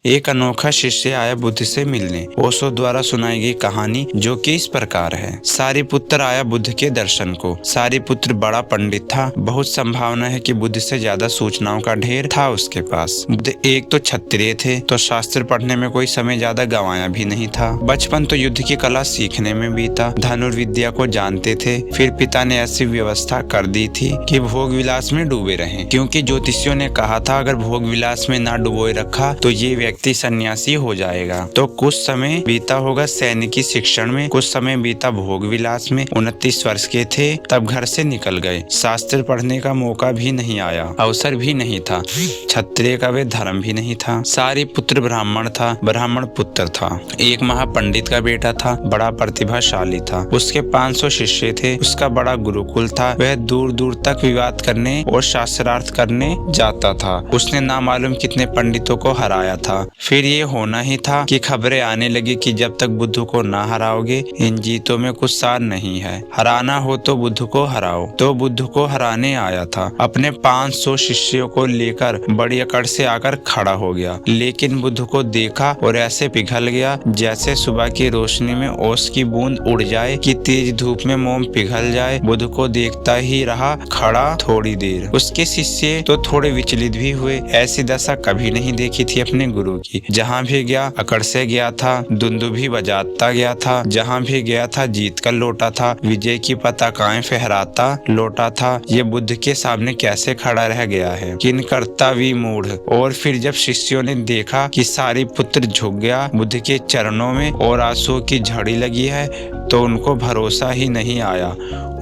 एक अनोखा शिष्य आया बुद्ध से मिलने। ओशो द्वारा सुनाई गई कहानी जो कि इस प्रकार है। सारिपुत्र आया बुद्ध के दर्शन को। सारिपुत्र बड़ा पंडित था। बहुत संभावना है कि बुद्ध से ज्यादा सूचनाओं का ढेर था उसके पास। बुद्ध एक तो क्षत्रिय थे, तो शास्त्र पढ़ने में कोई समय ज्यादा गंवाया भी नहीं था। बचपन तो युद्ध की कला सीखने में बीता। धनुर्विद्या को जानते थे। फिर पिता ने ऐसी व्यवस्था कर दी थी कि भोग विलास में डूबे रहें, क्योंकि ज्योतिषियों ने कहा था अगर भोग विलास में ना डुबोए रखा तो ये व्यक्ति सन्यासी हो जाएगा। तो कुछ समय बीता होगा सैनिकी शिक्षण में, कुछ समय बीता भोग विलास में। 29 वर्ष के थे तब घर से निकल गए। शास्त्र पढ़ने का मौका भी नहीं आया, अवसर भी नहीं था। क्षत्रिय का वे धर्म भी नहीं था। सारिपुत्र ब्राह्मण था, ब्राह्मण पुत्र था। एक महापंडित का बेटा था, बड़ा प्रतिभाशाली था। उसके 500 शिष्य थे। उसका बड़ा गुरुकुल था। वह दूर दूर तक विवाद करने और शास्त्रार्थ करने जाता था। उसने नामालूम कितने पंडितों को हराया था। फिर ये होना ही था कि खबरें आने लगी कि जब तक बुद्ध को ना हराओगे इन जीतों में कुछ सार नहीं है। हराना हो तो बुद्ध को हराओ। तो बुद्ध को हराने आया था। अपने 500 शिष्यों को लेकर बड़ी अकड़ से आकर खड़ा हो गया, लेकिन बुद्ध को देखा और ऐसे पिघल गया जैसे सुबह की रोशनी में ओस की बूंद उड़ जाए कि तेज धूप में मोम पिघल जाए। बुद्ध को देखता ही रहा खड़ा थोड़ी देर। उसके शिष्य तो थोड़े विचलित भी हुए। ऐसी दशा कभी नहीं देखी थी अपने गुरु की। जहाँ भी गया अकड़ से गया था, दुंदुभी बजाता गया था। जहाँ भी गया था जीत कर लौटा था, विजय की पताकाएं फहराता लौटा था। ये बुद्ध के सामने कैसे खड़ा रह गया है, किन करता विमूढ़। और फिर जब शिष्यों ने देखा कि सारिपुत्र झुक गया बुद्ध के चरणों में और आंसुओं की झड़ी लगी है, तो उनको भरोसा ही नहीं आया।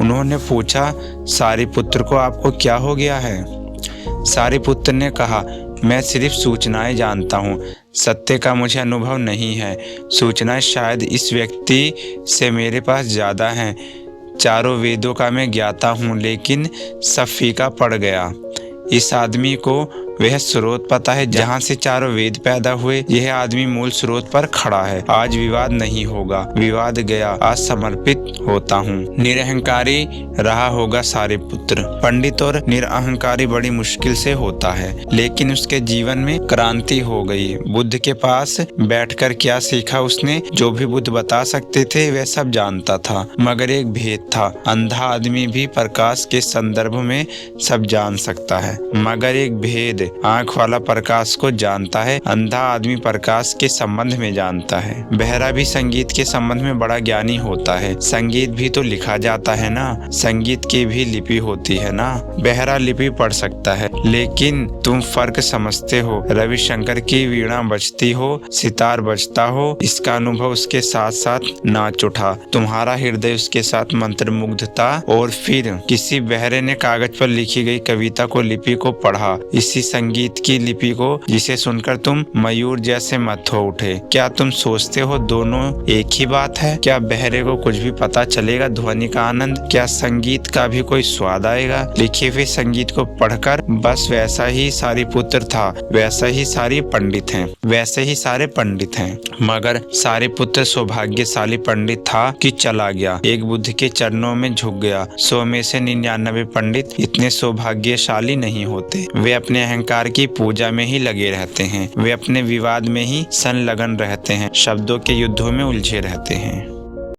उन्होंने पूछा, सारिपुत्र को आपको क्या हो गया है? सारिपुत्र ने कहा, मैं सिर्फ सूचनाएं जानता हूँ, सत्य का मुझे अनुभव नहीं है। सूचनाएं शायद इस व्यक्ति से मेरे पास ज़्यादा हैं। चारों वेदों का मैं ज्ञाता हूँ, लेकिन सब फीका पड़ गया। इस आदमी को वह स्रोत पता है जहाँ से चारों वेद पैदा हुए। यह आदमी मूल स्रोत पर खड़ा है। आज विवाद नहीं होगा, विवाद गया, आज समर्पित होता हूँ। निरहंकारी रहा होगा सारिपुत्र। पंडित और निरअहंकारी बड़ी मुश्किल से होता है, लेकिन उसके जीवन में क्रांति हो गई। बुद्ध के पास बैठकर क्या सीखा उसने? जो भी बुद्ध बता सकते थे वह सब जानता था, मगर एक भेद था। अंधा आदमी भी प्रकाश के संदर्भ में सब जान सकता है, मगर एक भेद, आंख वाला प्रकाश को जानता है, अंधा आदमी प्रकाश के संबंध में जानता है। बहरा भी संगीत के संबंध में बड़ा ज्ञानी होता है। संगीत भी तो लिखा जाता है ना, संगीत की भी लिपि होती है ना। बहरा लिपि पढ़ सकता है, लेकिन तुम फर्क समझते हो। रविशंकर की वीणा बजती हो, सितार बजता हो, इसका अनुभव उसके साथ साथ नाच उठा। तुम्हारा हृदय उसके साथ मंत्रमुग्ध था। और फिर किसी बहरे ने कागज पर लिखी गई कविता को, लिपि को पढ़ा, इसी संगीत की लिपि को, जिसे सुनकर तुम मयूर जैसे मत हो उठे। क्या तुम सोचते हो दोनों एक ही बात है? क्या बहरे को कुछ भी पता चलेगा ध्वनि का आनंद? क्या संगीत का भी कोई स्वाद आएगा? लिखे हुए संगीत को पढ़कर बस वैसा ही सारिपुत्र था, वैसा ही सारी पंडित हैं, वैसे ही सारे पंडित हैं। मगर सारिपुत्र सौभाग्यशाली पंडित था कि चला गया, एक बुद्ध के चरणों में झुक गया। 100 में से 99 पंडित इतने सौभाग्यशाली नहीं होते। वे अपने अहंकार की पूजा में ही लगे रहते हैं। वे अपने विवाद में ही संलग्न रहते हैं, शब्दों के युद्धों में उलझे रहते हैं।